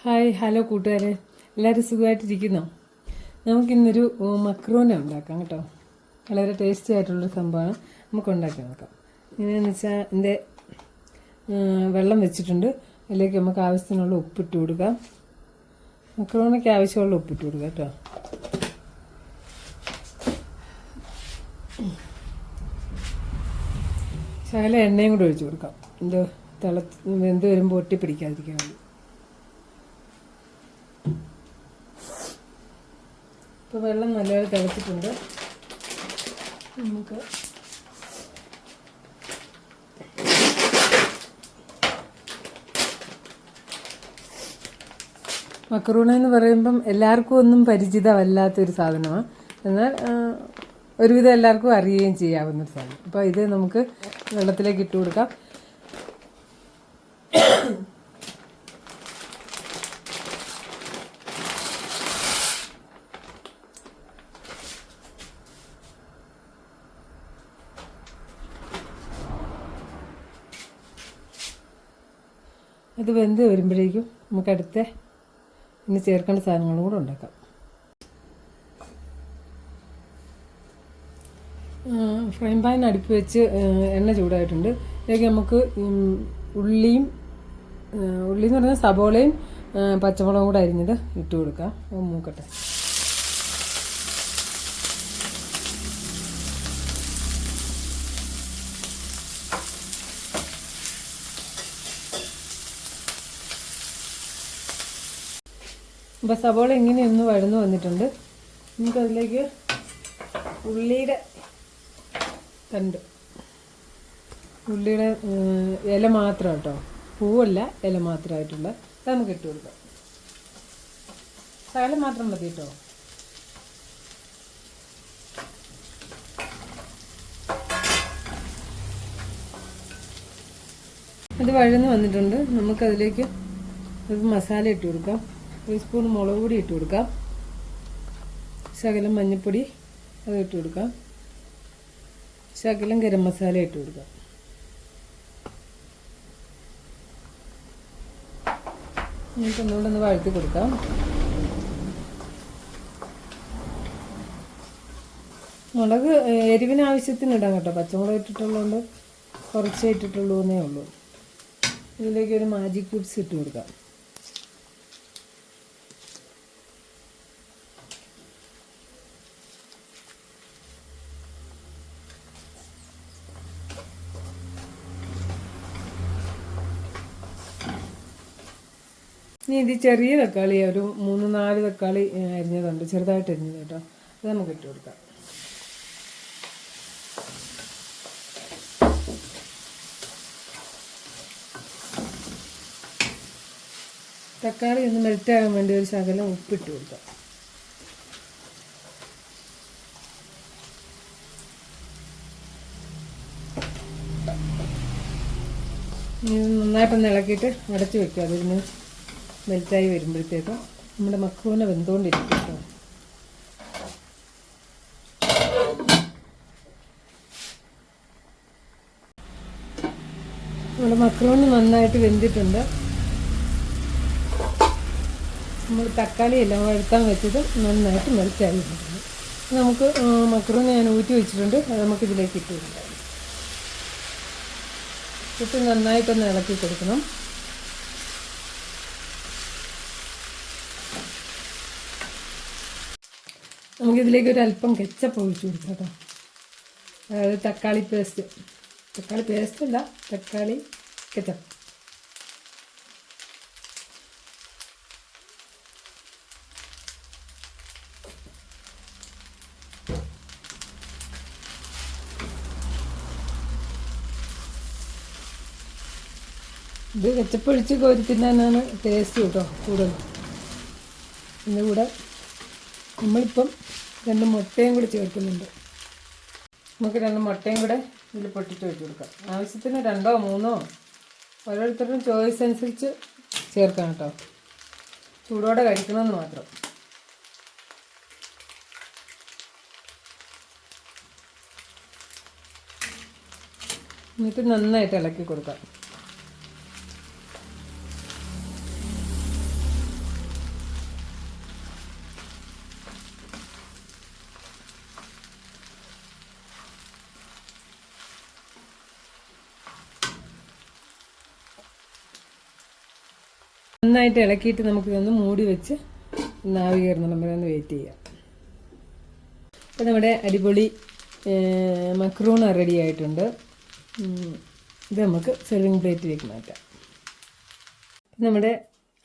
Hi hello കൂട്ടുകാരെ, എല്ലാവരും സുഖമായിട്ടിരിക്കുന്നോ? നമുക്കിന്നൊരു മക്രോണി ഉണ്ടാക്കാം കേട്ടോ. വളരെ ടേസ്റ്റി ആയിട്ടുള്ളൊരു സംഭവമാണ്. നമുക്ക് ഉണ്ടാക്കി നോക്കാം. എങ്ങനെയാണെന്ന് വെച്ചാൽ എൻ്റെ വെള്ളം വെച്ചിട്ടുണ്ട്. അതിലേക്ക് നമുക്ക് ആവശ്യത്തിനുള്ള ഉപ്പിട്ട് കൊടുക്കാം. മക്രോണിക്ക് ആവശ്യമുള്ള ഉപ്പിട്ട് കൊടുക്കാം കേട്ടോ. ശകലം എണ്ണയും കൂടെ ഒഴിച്ച് കൊടുക്കാം. വെന്ത് വരുമ്പോൾ ഒട്ടിപ്പിടിക്കാതിരിക്കാൻ വേണ്ടി. ഇപ്പോൾ വെള്ളം നല്ലപോലെ തിളച്ചിട്ടുണ്ട്. നമുക്ക് മക്രൂണി എന്ന് പറയുമ്പം എല്ലാവർക്കും ഒന്നും പരിചിതമല്ലാത്തൊരു സാധനമാണ്. എന്നാൽ ഒരുവിധം എല്ലാവർക്കും അറിയുകയും ചെയ്യാവുന്നൊരു സാധനം. അപ്പോൾ ഇത് നമുക്ക് വെള്ളത്തിലേക്ക് ഇട്ട് കൊടുക്കാം. അത് വെന്ത് വരുമ്പോഴേക്കും നമുക്ക് ഇനി ചേർക്കേണ്ട സാധനങ്ങളും കൂടെ ഉണ്ടാക്കാം. ഫ്രൈ പാൻ അടുപ്പ് വെച്ച് എണ്ണ ചൂടായിട്ടുണ്ട്. ഇതിലേക്ക് നമുക്ക് ഉള്ളി എന്ന് പറഞ്ഞാൽ സബോളയും പച്ചമുളകും കൂടെ അരിഞ്ഞത് ഇട്ട് കൊടുക്കാം. മൂക്കട്ടെ. അപ്പോൾ സവോള ഇങ്ങനെയൊന്ന് വഴന്നു വന്നിട്ടുണ്ട്. നമുക്കതിലേക്ക് ഉള്ളിയുടെ ഇല മാത്രം കേട്ടോ, പൂവല്ല, ഇല മാത്രമായിട്ടുള്ള അത് നമുക്ക് ഇട്ട് കൊടുക്കാം. ശകലം മാത്രം മതി കേട്ടോ. അത് വഴന്ന് വന്നിട്ടുണ്ട്. നമുക്കതിലേക്ക് ഒരു മസാല ഇട്ട് കൊടുക്കാം. ഒരു സ്പൂൺ മുളക് പൊടി ഇട്ട് കൊടുക്കാം. ശകലം മഞ്ഞൾപ്പൊടി അത് ഇട്ട് കൊടുക്കാം. ശകലം ഗരം മസാല ഇട്ട് കൊടുക്കാം. നമുക്ക് ഒന്നുകൂടെ ഒന്ന് വഴറ്റി കൊടുക്കാം. മുളക് എരിവിന് ആവശ്യത്തിന് ഇടാം കേട്ടോ. പച്ചമുളക് ഇട്ടിട്ടുള്ളതുകൊണ്ട് കുറച്ചേ ഇട്ടിട്ടുള്ളൂ എന്നേ ഉള്ളൂ. ഇതിലേക്ക് ഒരു മാജിക് ക്യൂബ്സ് ഇട്ട് കൊടുക്കാം. ഇനി ഇത് ചെറിയ തക്കാളി, ഒരു 3-4 തക്കാളി അരിഞ്ഞതുണ്ട്, ചെറുതായിട്ട് അരിഞ്ഞത് കേട്ടോ. അത് നമുക്ക് ഇട്ട് കൊടുക്കാം. തക്കാളി ഒന്ന് മെൽറ്റാകാൻ വേണ്ടി ഒരു ശകലം ഉപ്പിട്ട് കൊടുക്കാം. നന്നായിട്ടൊന്ന് ഇളക്കിയിട്ട് അടച്ചു വെക്കുക. അതിന് മെൽറ്റായി വരുമ്പോഴത്തേക്കും നമ്മുടെ മക്രൂണ വെന്തുകൊണ്ടിരിക്കും കേട്ടോ. നമ്മുടെ മക്രൂണ നന്നായിട്ട് വെന്തിട്ടുണ്ട്. നമ്മൾ തക്കാളി എല്ലാം വഴുത്താൻ വെച്ചത് നന്നായിട്ട് മെൽറ്റായി വരുന്നുണ്ട്. നമുക്ക് മക്രൂണ ഞാൻ ഊറ്റി വെച്ചിട്ടുണ്ട്. അത് നമുക്ക് ഇതിലേക്ക് ഇട്ട് കൊടുക്കാം. ഇട്ട് നന്നായിട്ടൊന്ന് ഇളക്കി കൊടുക്കണം. നമുക്കിതിലേക്ക് ഒരു അല്പം കെച്ചപ്പ് ഒഴിച്ചു കൊടുക്കാം കേട്ടോ. അതായത് തക്കാളി പേസ്റ്റ് അല്ല, തക്കാളി കെച്ചപ്പ്. ഇത് കെച്ചപ്പ് ഒഴിച്ച് കോരി തിന്നാനാണ് ടേസ്റ്റ് കേട്ടോ കൂടുതൽ. ഇതിൻ്റെ കൂടെ നമ്മളിപ്പം 2 മുട്ടയും കൂടി ചേർക്കുന്നുണ്ട്. നമുക്ക് 2 മുട്ടയും കൂടെ ഇതിൽ പൊട്ടിച്ച് വെച്ച് കൊടുക്കാം. ആവശ്യത്തിന് 2 or 3 ഓരോരുത്തരുടെയും ചോയ്സ് അനുസരിച്ച് ചേർക്കാം കേട്ടോ. ചൂടോടെ കഴിക്കണമെന്ന് മാത്രം. എന്നിട്ട് നന്നായിട്ട് ഇളക്കി കൊടുക്കാം. നന്നായിട്ട് ഇളക്കിയിട്ട് നമുക്കിതൊന്ന് മൂടി വെച്ച് ആവി കയറുന്ന വരെ ഒന്ന് വെയിറ്റ് ചെയ്യാം. അപ്പോൾ നമ്മുടെ അടിപൊളി മക്രൂണ റെഡി ആയിട്ടുണ്ട്. ഇത് നമുക്ക് സെർവിങ് പ്ലേറ്റിലേക്ക് മാറ്റാം. നമ്മുടെ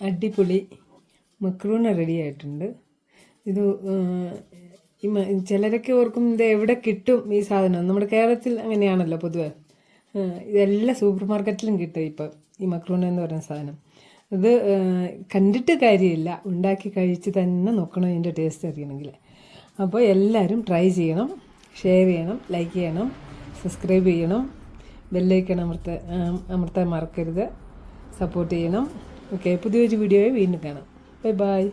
അടിപൊളി മക്രൂണ റെഡി ആയിട്ടുണ്ട്. ഇത് ചിലരൊക്കെ ഓർക്കും ഇത് എവിടെ കിട്ടും ഈ സാധനം. നമ്മുടെ കേരളത്തിൽ അങ്ങനെയാണല്ലോ പൊതുവെ. ഇതെല്ലാം സൂപ്പർ മാർക്കറ്റിലും കിട്ടും ഇപ്പം ഈ മക്രൂണ എന്ന് പറയുന്ന സാധനം. ഇത് കണ്ടിട്ട് കാര്യമില്ല, ഉണ്ടാക്കി കഴിച്ച് തന്നെ നോക്കണം ഇതിൻ്റെ ടേസ്റ്റ് അറിയണമെങ്കിൽ. അപ്പോൾ എല്ലാവരും ട്രൈ ചെയ്യണം, ഷെയർ ചെയ്യണം, ലൈക്ക് ചെയ്യണം, സബ്സ്ക്രൈബ് ചെയ്യണം, ബെല്ലൈക്കൺ അമർത്താൻ മറക്കരുത്, സപ്പോർട്ട് ചെയ്യണം. ഓക്കെ, പുതിയൊരു വീഡിയോയിൽ വീണ്ടും കാണാം. Bye bye.